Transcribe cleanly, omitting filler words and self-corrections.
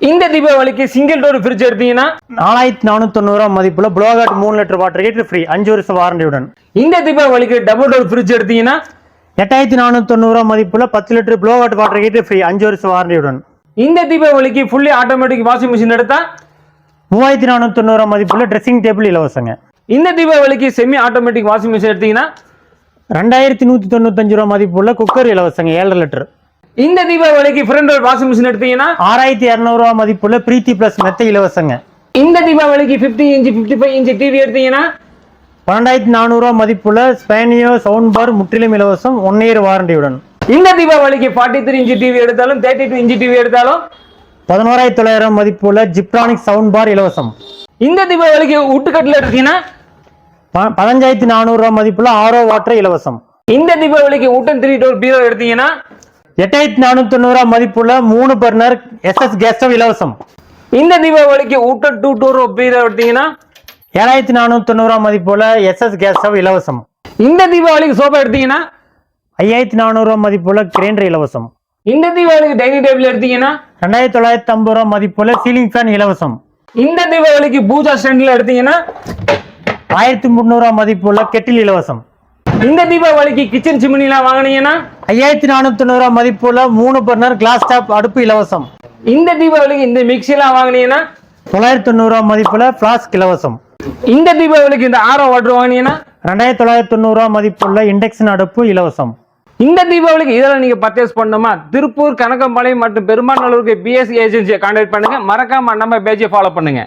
இந்த தீபாவளிக்கு single door fridge எடுத்தீங்கன்னா 4490 மதிப்புல ப்ளோகாட் 3 லிட்டர் வாட்டர் ஹீட்டர் ஃப்ரீ 5 வருஷ வாரண்டியுடன். இந்த தீபாவளிக்கு டபுள் டோர் ஃப்ரிட்ஜ் எடுத்தீங்கன்னா 8490 மதிப்புல 10 லிட்டர் ப்ளோகாட் வாட்டர் ஹீட்டர் ஃப்ரீ 5 வருஷ வாரண்டியுடன். இந்த தீபாவளிக்கு ஃபுல்லி ஆட்டோமேட்டிக் வாஷிங் மிஷின் எடுத்தா 3490 மதிப்புல ட்ரெஸ்ஸிங் டேபிள் இலவசங்க. இந்த தீபாவளிக்கு செமி ஆட்டோமேட்டிக் வாஷிங் மிஷின் எடுத்தீங்கன்னா 2195 மதிப்புள்ள குக்கர் இலவசங்க 7 லிட்டர். இந்த தீபாவளிக்கு ஃப்ரண்ட் டோர் வாஷிங் மிஷின் எடுத்தீங்கன்னா 6200 மதிப்புள்ள பிரீத்தி பிளஸ் மெத்தை இலவசங்க. இந்த தீபாவளிக்கு 50 இன்ச் 55 இன்ச் டிவி எடுத்தீங்கன்னா 12400 மதிப்புள்ள ஸ்பேனியோ சவுண்ட் பார் முற்றிலும் இலவசம் 1 இயர் வாரண்டியுடன். இந்த தீபாவளிக்கு 43 இன்ச் டிவி எடுத்தாலும் 32 இன்ச் டிவி எடுத்தாலும் 11900 மதிப்புள்ள ஜிப்ரானிக் சவுண்ட் பார் இலவசம். இந்த தீபாவளிக்கு உட்டுக்கட்டில் எடுத்தீங்கன்னா 15400 மதிப்புள்ள ஆரோ வாட்டர் இலவசம். இந்த தீபாவளிக்கு உட்டன் 3 டோர் பீரோ எடுத்தீங்கன்னா 8490 மதிப்புள்ள 3 பர்னர் SS கேஸ் ஸ்டவ் இலவசம். இந்த தீபாவளிக்கு உட்டன் 2 டோர் பீரோ எடுத்தீங்கன்னா 7490 மதிப்புள்ள SS கேஸ் ஸ்டவ் இலவசம். இந்த தீபாவளிக்கு சோஃபா எடுத்தீங்கன்னா 5400 மதிப்புள்ள கிரைண்டர் இலவசம். இந்த தீபாவளிக்கு டைனிங் டேபிள் எடுத்தீங்கன்னா 2950 மதிப்புள்ள சீலிங் ஃபேன் இலவசம். இந்த தீபாவளிக்கு பூஜா ஸ்டாண்டில் எடுத்தீங்கன்னா 1300 மதிப்புள்ள கெட்டில் இலவசம். இந்த தீபாவளிக்கு கிச்சன் சிமினிலாம் வாங்கினீங்கன்னா 5490 மதிப்புள்ள 3 பர்னர் கிளாஸ் டாப் அடுப்பு இலவசம். இந்த தீபாவளிக்கு இந்த மிக்சிலாம் வாங்கினீங்கன்னா 990 மதிப்புள்ள பிளாஸ்க் இலவசம். இந்த தீபாவளிக்கு இந்த ஆரோ வாட்டர் வாங்கினீங்கன்னா 2990 மதிப்புள்ள இண்டக்ஷன் அடுப்பு இலவசம். இந்த தீபாவளிக்கு இதெல்லாம் நீங்க பர்ச்சேஸ் பண்ணணுமா? திருப்பூர், கனகம்பாளையம் மற்றும் பெரும்பாலானூருக்கு பிஎஸ்சி ஏஜென்சியை கான்டாக்ட் பண்ணுங்க. மறக்காம நம்ம பேஜை ஃபாலோ பண்ணுங்க.